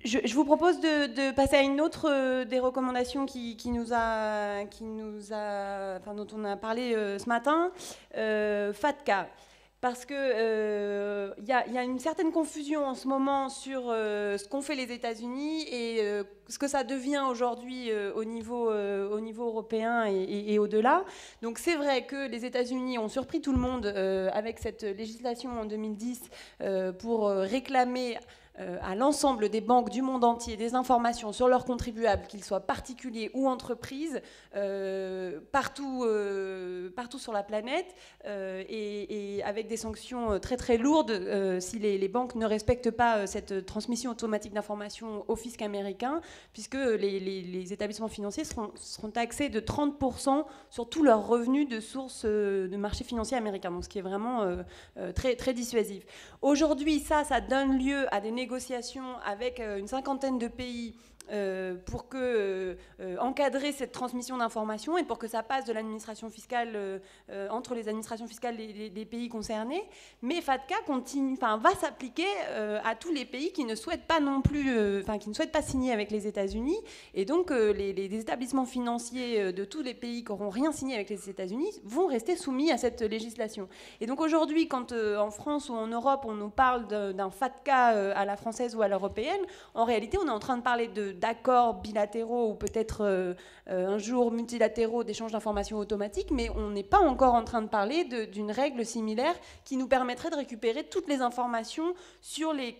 Je vous propose de passer à une autre des recommandations dont on a parlé ce matin, FATCA. Parce que y a une certaine confusion en ce moment sur ce qu'ont fait les États-Unis et ce que ça devient aujourd'hui au niveau européen et au-delà. Donc c'est vrai que les États-Unis ont surpris tout le monde avec cette législation en 2010 pour réclamer à l'ensemble des banques du monde entier des informations sur leurs contribuables, qu'ils soient particuliers ou entreprises, partout sur la planète, et avec des sanctions très très lourdes si les banques ne respectent pas cette transmission automatique d'informations au fisc américain, puisque les établissements financiers seront taxés de 30% sur tous leurs revenus de sources de marché financier américain, donc ce qui est vraiment très, très dissuasif. Aujourd'hui, ça donne lieu à des négociations avec une cinquantaine de pays pour encadrer cette transmission d'informations et pour que ça passe de l'administration fiscale entre les administrations fiscales des pays concernés. Mais FATCA va s'appliquer à tous les pays qui ne souhaitent pas non plus, qui ne souhaitent pas signer avec les États-Unis. Et donc les établissements financiers de tous les pays qui n'auront rien signé avec les États-Unis vont rester soumis à cette législation. Et donc aujourd'hui, quand en France ou en Europe on nous parle d'un FATCA à la française ou à l'européenne, en réalité on est en train de parler d'accords bilatéraux ou peut-être un jour multilatéraux d'échange d'informations automatiques, mais on n'est pas encore en train de parler d'une règle similaire qui nous permettrait de récupérer toutes les informations sur les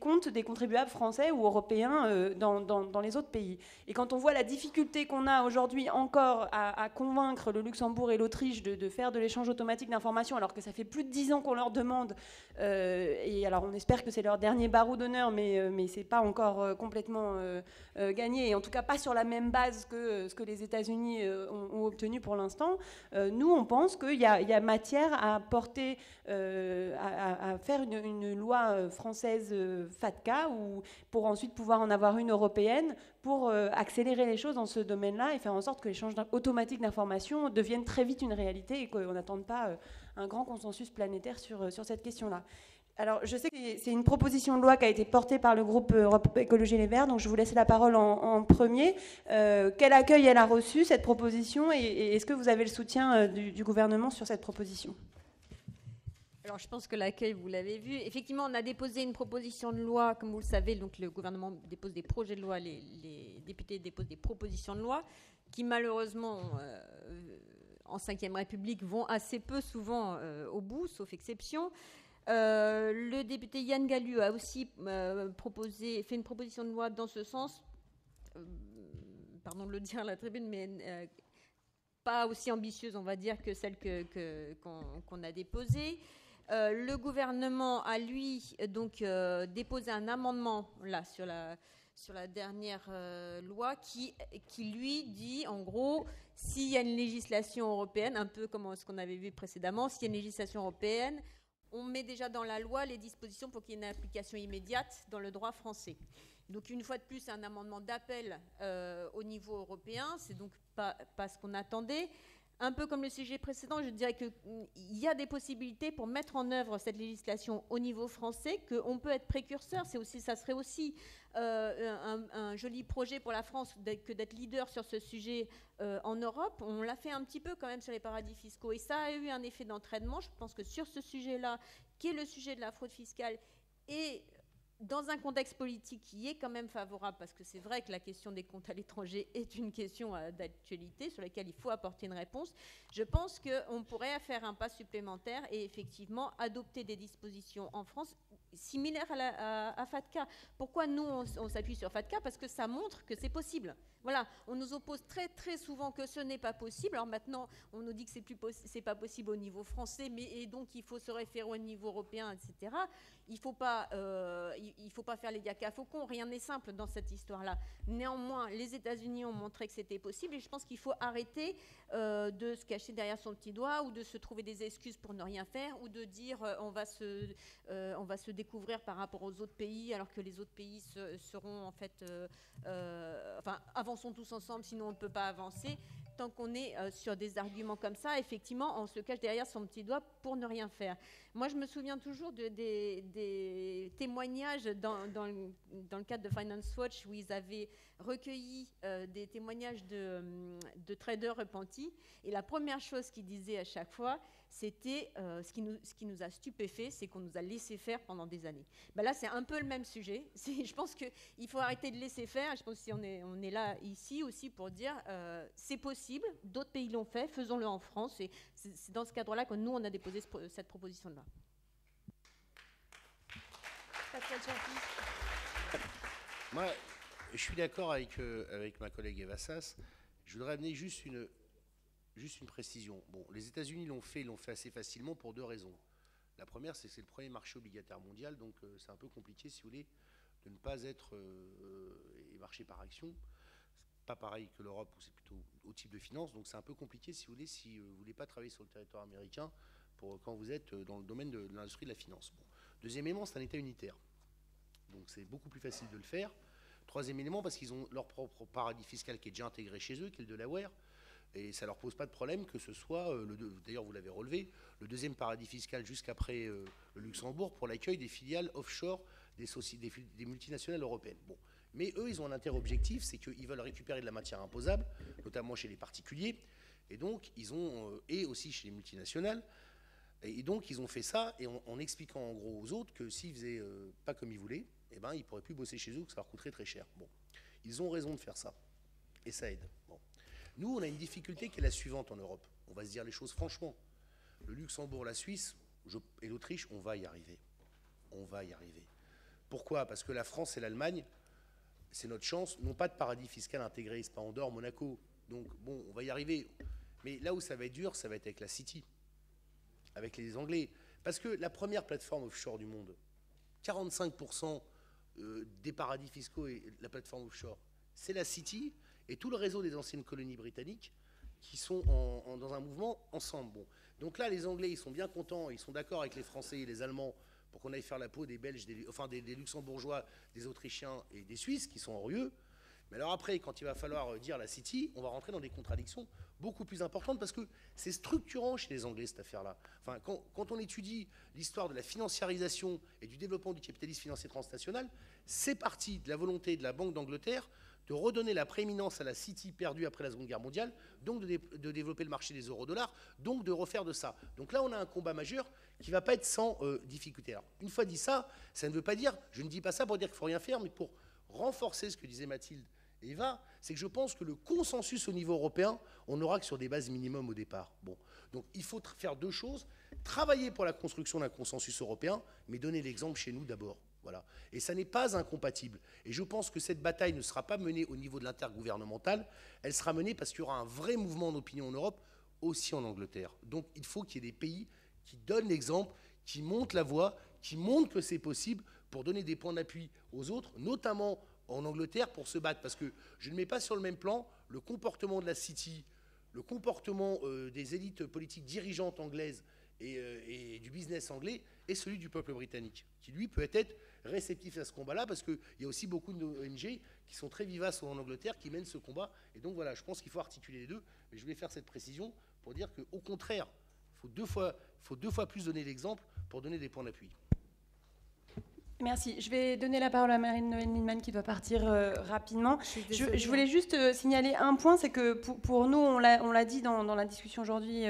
comptes des contribuables français ou européens dans les autres pays. Et quand on voit la difficulté qu'on a aujourd'hui encore à convaincre le Luxembourg et l'Autriche de faire de l'échange automatique d'informations, alors que ça fait plus de 10 ans qu'on leur demande, et alors on espère que c'est leur dernier barreau d'honneur, mais c'est pas encore complètement gagné, et en tout cas pas sur la même base que ce que les États-Unis ont obtenu pour l'instant. Nous, on pense qu'il y a matière à porter, à faire une loi française FATCA, ou pour ensuite pouvoir en avoir une européenne pour accélérer les choses dans ce domaine-là et faire en sorte que l'échange automatique d'informations devienne très vite une réalité et qu'on n'attende pas un grand consensus planétaire sur cette question-là. Alors, je sais que c'est une proposition de loi qui a été portée par le groupe Europe Écologie Les Verts, donc je vais vous laisser la parole en premier. Quel accueil elle a reçu, cette proposition, et est-ce que vous avez le soutien du gouvernement sur cette proposition ? Alors, je pense que l'accueil, vous l'avez vu. Effectivement, on a déposé une proposition de loi, comme vous le savez, donc le gouvernement dépose des projets de loi, les députés déposent des propositions de loi qui, malheureusement, en Ve République, vont assez peu souvent au bout, sauf exception. Le député Yann Gallu a aussi fait une proposition de loi dans ce sens, pardon de le dire à la tribune, mais pas aussi ambitieuse, on va dire, que celle qu'on a déposée. Le gouvernement a, lui, donc déposé un amendement là, sur la dernière loi qui, lui, dit, en gros, s'il y a une législation européenne, un peu comme ce qu'on avait vu précédemment, s'il y a une législation européenne, on met déjà dans la loi les dispositions pour qu'il y ait une application immédiate dans le droit français. Donc, une fois de plus, c'est un amendement d'appel au niveau européen. C'est donc pas ce qu'on attendait. Un peu comme le sujet précédent, je dirais qu'il y a des possibilités pour mettre en œuvre cette législation au niveau français, qu'on peut être précurseur. Ça serait aussi un joli projet pour la France que d'être leader sur ce sujet en Europe. On l'a fait un petit peu quand même sur les paradis fiscaux et ça a eu un effet d'entraînement. Je pense que sur ce sujet-là, qui est le sujet de la fraude fiscale, et dans un contexte politique qui est quand même favorable, parce que c'est vrai que la question des comptes à l'étranger est une question d'actualité sur laquelle il faut apporter une réponse, je pense qu'on pourrait faire un pas supplémentaire et effectivement adopter des dispositions en France similaires à FATCA. Pourquoi nous, on s'appuie sur FATCA ? Parce que ça montre que c'est possible. Voilà, on nous oppose très très souvent que ce n'est pas possible. Alors maintenant, on nous dit que c'est pas possible au niveau français, et donc il faut se référer au niveau européen, etc. Il ne faut pas faire les diacres à faucons. Rien n'est simple dans cette histoire-là. Néanmoins, les États-Unis ont montré que c'était possible, et je pense qu'il faut arrêter de se cacher derrière son petit doigt ou de se trouver des excuses pour ne rien faire ou de dire on va se décourager découvrir par rapport aux autres pays, alors que les autres pays seront en fait, enfin, avançons tous ensemble, sinon on ne peut pas avancer. Tant qu'on est sur des arguments comme ça, effectivement, on se cache derrière son petit doigt pour ne rien faire. Moi, je me souviens toujours des témoignages dans le cadre de Finance Watch, où ils avaient recueilli des témoignages de traders repentis. Et la première chose qu'ils disaient à chaque fois, c'était ce qui nous a stupéfait, c'est qu'on nous a laissé faire pendant des années. Ben là, c'est un peu le même sujet. Je pense qu'il faut arrêter de laisser faire. Je pense qu'on est là ici aussi pour dire c'est possible, d'autres pays l'ont fait, faisons-le en France. Et c'est dans ce cadre-là que nous, on a déposé cette proposition de loi. Pascal Cherki. Moi, je suis d'accord avec ma collègue Eva Sas. Je voudrais amener juste une précision. Bon, les États-Unis l'ont fait assez facilement pour 2 raisons. La première, c'est que c'est le premier marché obligataire mondial, donc c'est un peu compliqué, si vous voulez, de ne pas être marché par action. C'est pas pareil que l'Europe, où c'est plutôt au type de finance, donc c'est un peu compliqué, si vous voulez, si vous ne voulez pas travailler sur le territoire américain quand vous êtes dans le domaine de l'industrie de la finance. Bon. Deuxième élément, c'est un État unitaire. Donc c'est beaucoup plus facile de le faire. Troisième élément, parce qu'ils ont leur propre paradis fiscal qui est déjà intégré chez eux, qui est le Delaware. Et ça ne leur pose pas de problème que ce soit, d'ailleurs vous l'avez relevé, le deuxième paradis fiscal jusqu'après le Luxembourg pour l'accueil des filiales offshore des multinationales européennes. Bon. Mais eux, ils ont un intérêt objectif, c'est qu'ils veulent récupérer de la matière imposable, notamment chez les particuliers, et donc et aussi chez les multinationales. Et donc ils ont fait ça en expliquant en gros aux autres que s'ils faisaient pas comme ils voulaient, eh ben, ils ne pourraient plus bosser chez eux, que ça leur coûterait très cher. Bon. Ils ont raison de faire ça. Et ça aide. Bon. Nous, on a une difficulté qui est la suivante en Europe. On va se dire les choses franchement. Le Luxembourg, la Suisse et l'Autriche, on va y arriver. On va y arriver. Pourquoi? Parce que la France et l'Allemagne, c'est notre chance, n'ont pas de paradis fiscal intégré. C'est pas Andorre, Monaco. Donc, bon, on va y arriver. Mais là où ça va être dur, ça va être avec la City, avec les Anglais. Parce que la première plateforme offshore du monde, 45% des paradis fiscaux et la plateforme offshore, c'est la City et tout le réseau des anciennes colonies britanniques qui sont dans un mouvement ensemble. Bon. Donc là, les Anglais, ils sont bien contents, ils sont d'accord avec les Français et les Allemands pour qu'on aille faire la peau des Belges, des Luxembourgeois, des Autrichiens et des Suisses qui sont orgueilleux. Mais alors après, quand il va falloir dire la City, on va rentrer dans des contradictions beaucoup plus importantes parce que c'est structurant chez les Anglais, cette affaire-là. Enfin, quand on étudie l'histoire de la financiarisation et du développement du capitalisme financier transnational, c'est parti de la volonté de la Banque d'Angleterre de redonner la prééminence à la City perdue après la Seconde Guerre mondiale, donc de développer le marché des euros-dollars, donc de refaire de ça. Donc là, on a un combat majeur qui ne va pas être sans difficulté. Alors, une fois dit ça, ça ne veut pas dire, je ne dis pas ça pour dire qu'il ne faut rien faire, mais pour renforcer ce que disait Mathilde et Eva, c'est que je pense que le consensus au niveau européen, on n'aura que sur des bases minimum au départ. Bon. Donc il faut faire 2 choses, travailler pour la construction d'un consensus européen, mais donner l'exemple chez nous d'abord. Voilà. Et ça n'est pas incompatible. Et je pense que cette bataille ne sera pas menée au niveau de l'intergouvernemental, elle sera menée parce qu'il y aura un vrai mouvement d'opinion en Europe, aussi en Angleterre. Donc il faut qu'il y ait des pays qui donnent l'exemple, qui montrent la voie, qui montrent que c'est possible pour donner des points d'appui aux autres, notamment en Angleterre, pour se battre. Parce que je ne mets pas sur le même plan le comportement de la City, le comportement des élites politiques dirigeantes anglaises et du business anglais, et celui du peuple britannique, qui lui peut être réceptif à ce combat-là, parce qu'il y a aussi beaucoup d'ONG qui sont très vivaces en Angleterre, qui mènent ce combat. Et donc voilà, je pense qu'il faut articuler les deux. Mais je voulais faire cette précision pour dire qu'au contraire, il faut 2 fois plus donner l'exemple pour donner des points d'appui. Merci. Je vais donner la parole à Marine Noël-Lienemann qui doit partir rapidement. Je voulais juste signaler un point, c'est que pour nous, on l'a dit dans la discussion aujourd'hui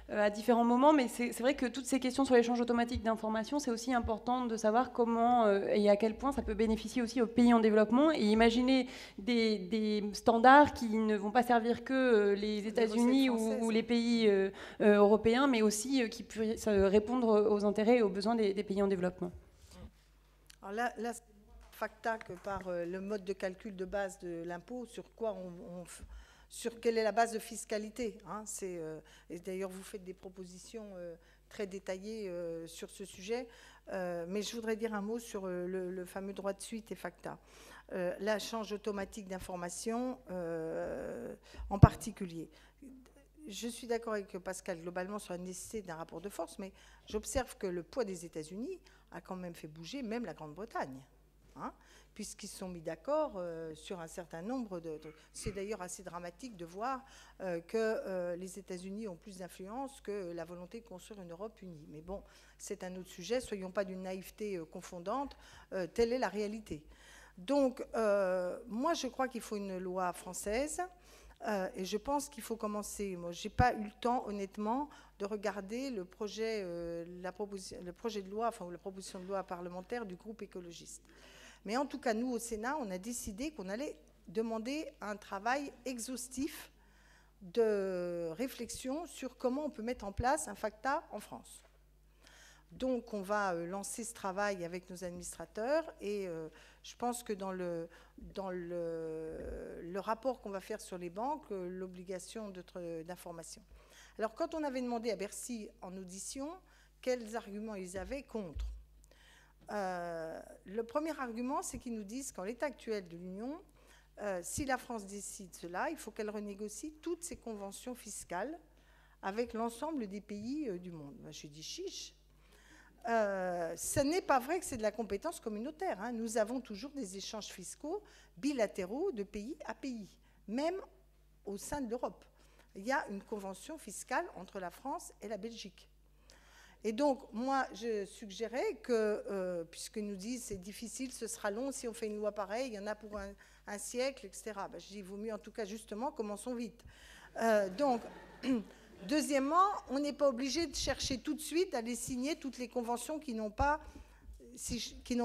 à différents moments, mais c'est vrai que toutes ces questions sur l'échange automatique d'informations, c'est aussi important de savoir comment et à quel point ça peut bénéficier aussi aux pays en développement et imaginer des standards qui ne vont pas servir que les États-Unis ou les pays européens, mais aussi qui puissent répondre aux intérêts et aux besoins des pays en développement. Alors là c'est FATCA que par le mode de calcul de base de l'impôt, sur quelle est la base de fiscalité. Hein, et d'ailleurs, vous faites des propositions très détaillées sur ce sujet. Mais je voudrais dire un mot sur le fameux droit de suite et FATCA. L'échange automatique d'informations en particulier. Je suis d'accord avec Pascal globalement sur la nécessité d'un rapport de force, mais j'observe que le poids des États-Unis a quand même fait bouger même la Grande-Bretagne, hein, puisqu'ils se sont mis d'accord sur un certain nombre de trucs. C'est d'ailleurs assez dramatique de voir que les États-Unis ont plus d'influence que la volonté de construire une Europe unie. Mais bon, c'est un autre sujet, soyons pas d'une naïveté confondante, telle est la réalité. Donc, moi, je crois qu'il faut une loi française, et je pense qu'il faut commencer. Moi, je n'ai pas eu le temps, honnêtement, de regarder le projet, le projet de loi, enfin, la proposition de loi parlementaire du groupe écologiste. Mais en tout cas, nous, au Sénat, on a décidé qu'on allait demander un travail exhaustif de réflexion sur comment on peut mettre en place un FACTA en France. Donc, on va lancer ce travail avec nos administrateurs et je pense que dans le rapport qu'on va faire sur les banques, l'obligation d'information. Alors, quand on avait demandé à Bercy en audition quels arguments ils avaient contre, le premier argument, c'est qu'ils nous disent qu'en l'état actuel de l'Union, si la France décide cela, il faut qu'elle renégocie toutes ses conventions fiscales avec l'ensemble des pays du monde. Ben, je dis chiche. Ce n'est pas vrai que c'est de la compétence communautaire, hein. Nous avons toujours des échanges fiscaux bilatéraux de pays à pays, même au sein de l'Europe. Il y a une convention fiscale entre la France et la Belgique. Et donc, moi, je suggérais que, puisqu'ils nous disent c'est difficile, ce sera long, si on fait une loi pareille, il y en a pour un siècle, etc. Ben, je dis, il vaut mieux, en tout cas, justement, commençons vite. Donc, deuxièmement, on n'est pas obligé de chercher tout de suite à les signer toutes les conventions qui n'ont pas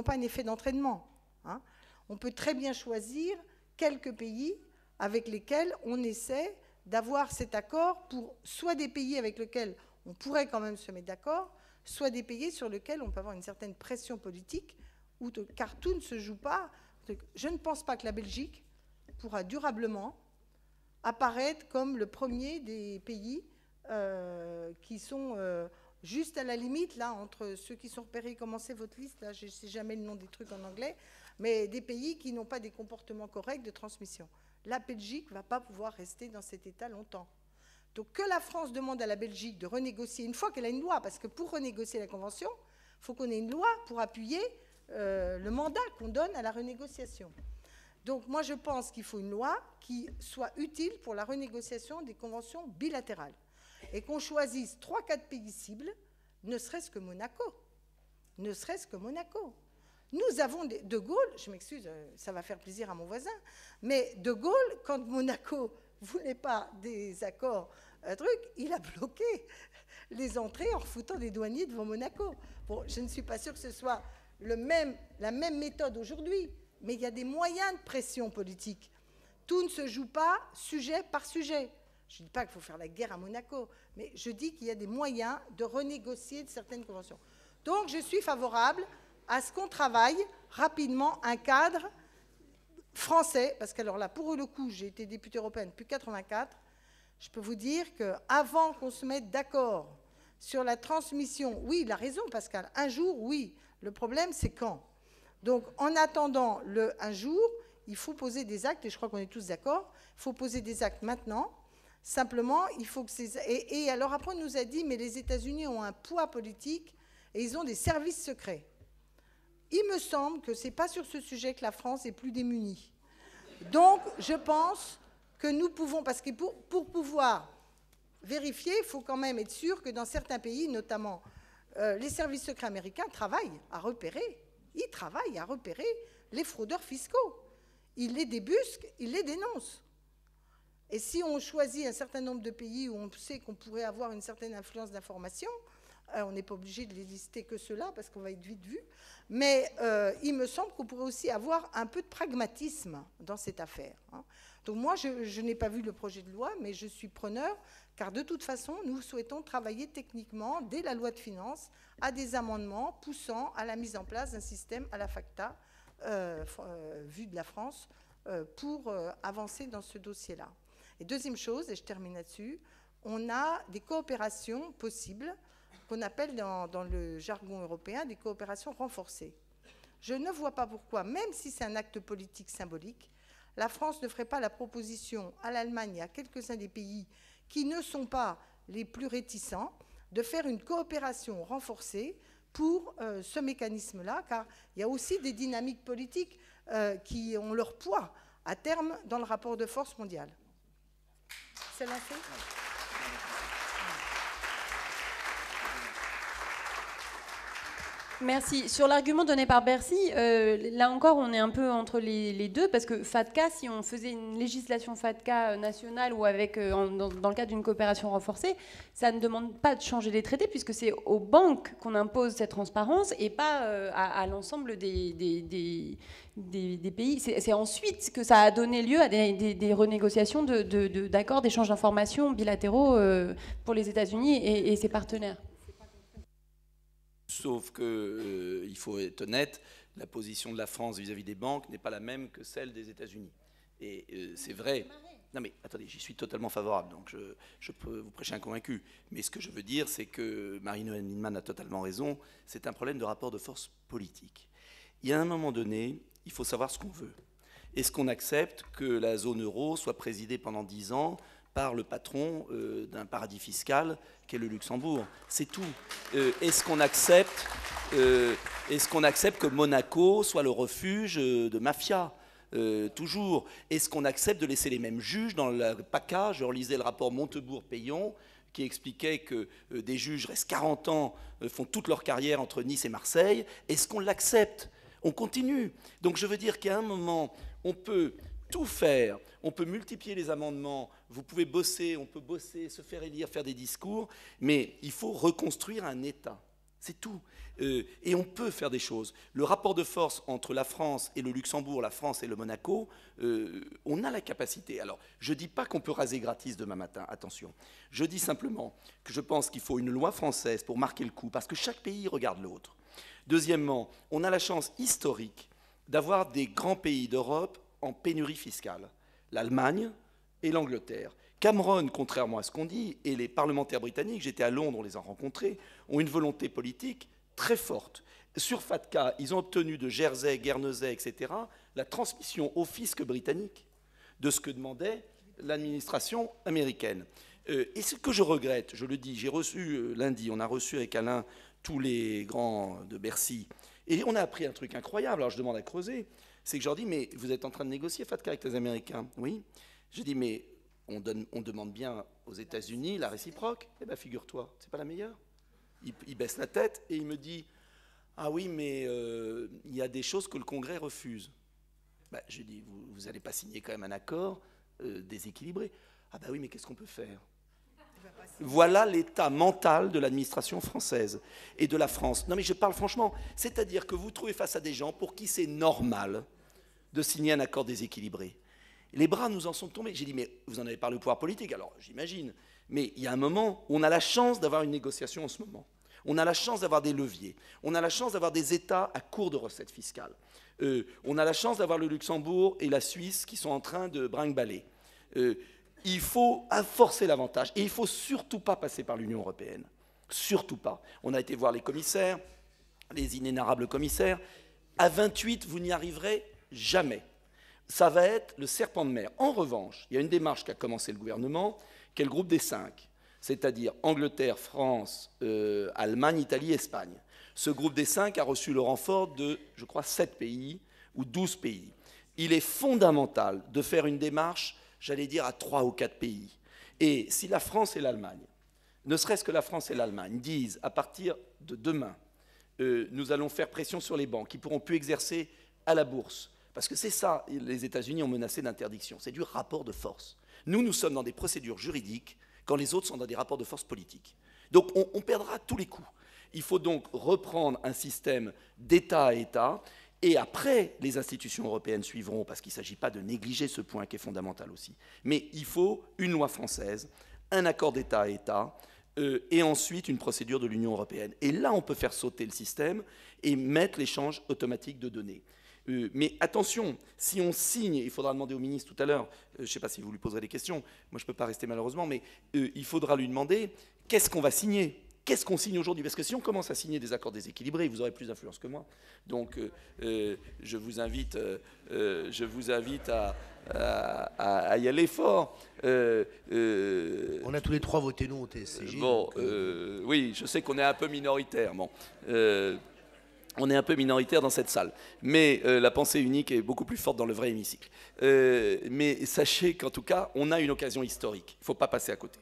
un effet d'entraînement, hein. On peut très bien choisir quelques pays avec lesquels on essaie d'avoir cet accord pour soit des pays avec lesquels on pourrait quand même se mettre d'accord, soit des pays sur lesquels on peut avoir une certaine pression politique, car tout ne se joue pas. Je ne pense pas que la Belgique pourra durablement apparaître comme le premier des pays qui sont juste à la limite, là, entre ceux qui sont repérés. Commencez votre liste, là, je ne sais jamais le nom des trucs en anglais, mais des pays qui n'ont pas des comportements corrects de transmission. La Belgique ne va pas pouvoir rester dans cet état longtemps. Donc que la France demande à la Belgique de renégocier, une fois qu'elle a une loi, parce que pour renégocier la Convention, il faut qu'on ait une loi pour appuyer le mandat qu'on donne à la renégociation. Donc moi je pense qu'il faut une loi qui soit utile pour la renégociation des conventions bilatérales. Et qu'on choisisse 3-4 pays cibles, ne serait-ce que Monaco. Ne serait-ce que Monaco. Nous avons De Gaulle, je m'excuse, ça va faire plaisir à mon voisin, mais De Gaulle, quand Monaco ne voulait pas des accords, il a bloqué les entrées en refoutant les douaniers devant Monaco. Bon, je ne suis pas sûre que ce soit la même méthode aujourd'hui, mais il y a des moyens de pression politique. Tout ne se joue pas sujet par sujet. Je ne dis pas qu'il faut faire la guerre à Monaco, mais je dis qu'il y a des moyens de renégocier certaines conventions. Donc, je suis favorable à ce qu'on travaille rapidement un cadre français, parce que alors là, pour le coup, j'ai été députée européenne depuis 1984, je peux vous dire qu'avant qu'on se mette d'accord sur la transmission, oui, il a raison, Pascal, un jour, oui, le problème, c'est quand. Donc, en attendant un jour, il faut poser des actes, et je crois qu'on est tous d'accord, il faut poser des actes maintenant. Simplement, il faut que ces... Et alors après, on nous a dit, mais les États-Unis ont un poids politique et ils ont des services secrets. Il me semble que ce n'est pas sur ce sujet que la France est plus démunie. Donc, je pense que nous pouvons... Parce que pour pouvoir vérifier, il faut quand même être sûr que dans certains pays, notamment les services secrets américains, travaillent à repérer. Ils travaillent à repérer les fraudeurs fiscaux. Ils les débusquent, ils les dénoncent. Et si on choisit un certain nombre de pays où on sait qu'on pourrait avoir une certaine influence d'information, on n'est pas obligé de les lister que ceux-là, parce qu'on va être vite vu, mais il me semble qu'on pourrait aussi avoir un peu de pragmatisme dans cette affaire, hein. Donc moi, je n'ai pas vu le projet de loi, mais je suis preneur, car de toute façon, nous souhaitons travailler techniquement, dès la loi de finances, à des amendements poussant à la mise en place d'un système à la FACTA, vu de la France, pour avancer dans ce dossier-là. Et deuxième chose, et je termine là-dessus, on a des coopérations possibles qu'on appelle dans le jargon européen des coopérations renforcées. Je ne vois pas pourquoi, même si c'est un acte politique symbolique, la France ne ferait pas la proposition à l'Allemagne et à quelques-uns des pays qui ne sont pas les plus réticents de faire une coopération renforcée pour ce mécanisme-là, car il y a aussi des dynamiques politiques qui ont leur poids à terme dans le rapport de force mondial. C'est lancé ? Merci. Sur l'argument donné par Bercy, là encore, on est un peu entre les deux, parce que FATCA, si on faisait une législation FATCA nationale ou avec, dans le cadre d'une coopération renforcée, ça ne demande pas de changer les traités, puisque c'est aux banques qu'on impose cette transparence et pas à l'ensemble des pays. C'est ensuite que ça a donné lieu à des renégociations d'accords d'échange d'informations bilatéraux pour les États-Unis et ses partenaires. Sauf qu'il faut être honnête, la position de la France vis-à-vis des banques n'est pas la même que celle des États-Unis. Et c'est vrai. Non mais attendez, j'y suis totalement favorable, donc je peux vous prêcher un convaincu. Mais ce que je veux dire, c'est que Marie-Noëlle Lienemann a totalement raison, c'est un problème de rapport de force politique. Il y a un moment donné, il faut savoir ce qu'on veut. Est-ce qu'on accepte que la zone euro soit présidée pendant 10 ans par le patron d'un paradis fiscal qu'est le Luxembourg? C'est tout. Est-ce qu'on accepte que Monaco soit le refuge de mafia? Toujours. Est-ce qu'on accepte de laisser les mêmes juges dans le PACA? Je relisais le rapport Montebourg-Payon qui expliquait que des juges restent 40 ans, font toute leur carrière entre Nice et Marseille. Est-ce qu'on l'accepte? On continue. Donc je veux dire qu'à un moment, on peut tout faire, on peut multiplier les amendements, vous pouvez bosser, on peut bosser, se faire élire, faire des discours, mais il faut reconstruire un État. C'est tout. Et on peut faire des choses. Le rapport de force entre la France et le Luxembourg, la France et le Monaco, on a la capacité. Alors, je ne dis pas qu'on peut raser gratis demain matin, attention. Je dis simplement que je pense qu'il faut une loi française pour marquer le coup, parce que chaque pays regarde l'autre. Deuxièmement, on a la chance historique d'avoir des grands pays d'Europe en pénurie fiscale. L'Allemagne et l'Angleterre. Cameron, contrairement à ce qu'on dit, et les parlementaires britanniques, j'étais à Londres, on les a rencontrés, ont une volonté politique très forte. Sur FATCA, ils ont obtenu de Jersey, Guernesey, etc., la transmission au fisc britannique de ce que demandait l'administration américaine. Et ce que je regrette, je le dis, j'ai reçu lundi, on a reçu avec Alain tous les grands de Bercy, et on a appris un truc incroyable, alors je demande à creuser, c'est que je leur dis, mais vous êtes en train de négocier FATCA avec les Américains? Oui. Je dis, mais on demande bien aux États-Unis la réciproque. Eh bien, figure-toi, c'est pas la meilleure. Il baisse la tête et il me dit, ah oui, mais il y a des choses que le Congrès refuse. Ben, je dis, vous n'allez pas signer quand même un accord déséquilibré. Ah ben oui, mais qu'est-ce qu'on peut faire? Voilà l'état mental de l'administration française et de la France. Non mais je parle franchement, c'est-à-dire que vous trouvez face à des gens pour qui c'est normal de signer un accord déséquilibré. Les bras nous en sont tombés. J'ai dit, mais vous en avez parlé au pouvoir politique, alors j'imagine. Mais il y a un moment où on a la chance d'avoir une négociation en ce moment. On a la chance d'avoir des leviers. On a la chance d'avoir des États à court de recettes fiscales. On a la chance d'avoir le Luxembourg et la Suisse qui sont en train de brinque-baller. Il faut forcer l'avantage. Et il ne faut surtout pas passer par l'Union européenne. Surtout pas. On a été voir les commissaires, les inénarrables commissaires. À 28, vous n'y arriverez jamais. Ça va être le serpent de mer. En revanche, il y a une démarche qu'a commencé le gouvernement, qui est le groupe des 5, c'est-à-dire Angleterre, France, Allemagne, Italie, Espagne. Ce groupe des 5 a reçu le renfort de, je crois, 7 pays ou 12 pays. Il est fondamental de faire une démarche, j'allais dire, à 3 ou 4 pays. Et si la France et l'Allemagne, ne serait-ce que la France et l'Allemagne, disent à partir de demain, nous allons faire pression sur les banques qui ne pourront plus exercer à la bourse, parce que c'est ça, les États-Unis ont menacé d'interdiction, c'est du rapport de force. Nous sommes dans des procédures juridiques quand les autres sont dans des rapports de force politiques. Donc on perdra tous les coups. Il faut donc reprendre un système d'État à État, et après, les institutions européennes suivront, parce qu'il ne s'agit pas de négliger ce point qui est fondamental aussi. Mais il faut une loi française, un accord d'État à État, et ensuite une procédure de l'Union européenne. Et là, on peut faire sauter le système et mettre l'échange automatique de données. Mais attention, si on signe, il faudra demander au ministre tout à l'heure, je ne sais pas si vous lui poserez des questions, moi je ne peux pas rester malheureusement, mais il faudra lui demander qu'est-ce qu'on va signer. qu'est-ce qu'on signe aujourd'hui? Parce que si on commence à signer des accords déséquilibrés, vous aurez plus d'influence que moi. Donc, je vous invite à y aller fort. On a tous les trois voté non au TSCG. Bon, oui, je sais qu'on est un peu minoritaire. Bon, on est un peu minoritaire dans cette salle, mais la pensée unique est beaucoup plus forte dans le vrai hémicycle. Mais sachez qu'en tout cas, on a une occasion historique. Il ne faut pas passer à côté.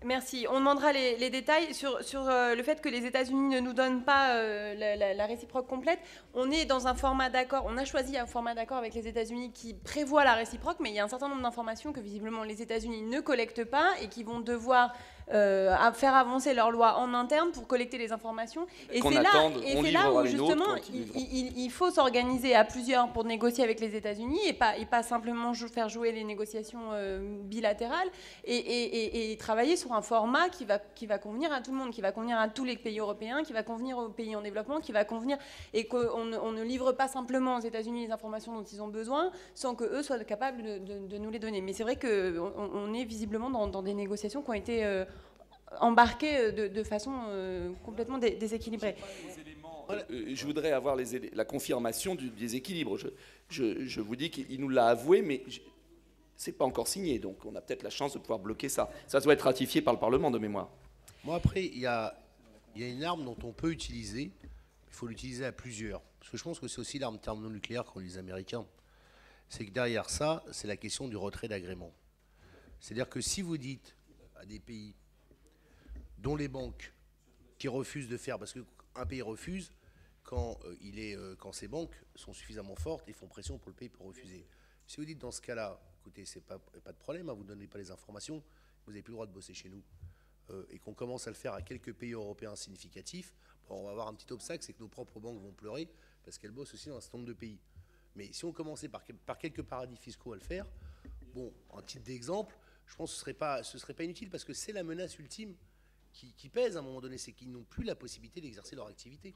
Merci. On demandera les détails sur le fait que les États-Unis ne nous donnent pas la réciproque complète. On est dans un format d'accord, on a choisi un format d'accord avec les États-Unis qui prévoit la réciproque, mais il y a un certain nombre d'informations que visiblement les États-Unis ne collectent pas et qui vont devoir faire avancer leur loi en interne pour collecter les informations. Et c'est là où justement il faut s'organiser à plusieurs pour négocier avec les États-Unis et pas simplement faire jouer les négociations bilatérales et travailler sur un format qui va convenir à tout le monde, qui va convenir à tous les pays européens, qui va convenir aux pays en développement, qui va convenir et qu'on ne livre pas simplement aux États-Unis les informations dont ils ont besoin sans qu'eux soient capables de nous les donner. Mais c'est vrai qu'on est visiblement dans des négociations qui ont été embarquées de façon complètement déséquilibrée. Je voudrais avoir la confirmation du déséquilibre. Je vous dis qu'il nous l'a avoué, mais c'est pas encore signé, donc on a peut-être la chance de pouvoir bloquer ça. Ça doit être ratifié par le Parlement de mémoire. Moi, après, il y a une arme dont on peut utiliser, il faut l'utiliser à plusieurs. Parce que je pense que c'est aussi l'arme thermonucléaire qu'ont les Américains. C'est que derrière ça, c'est la question du retrait d'agrément. C'est-à-dire que si vous dites à des pays dont les banques qui refusent de faire, parce qu'un pays refuse quand ces banques sont suffisamment fortes et font pression pour le pays pour refuser. Si vous dites dans ce cas-là, écoutez, c'est pas de problème, hein, vous ne donnez pas les informations, vous n'avez plus le droit de bosser chez nous, et qu'on commence à le faire à quelques pays européens significatifs, bon, on va avoir un petit obstacle, c'est que nos propres banques vont pleurer, parce qu'elles bossent aussi dans un certain nombre de pays. Mais si on commençait par quelques paradis fiscaux à le faire, bon, un titre d'exemple, je pense que ce serait pas inutile, parce que c'est la menace ultime qui pèse à un moment donné, c'est qu'ils n'ont plus la possibilité d'exercer leur activité.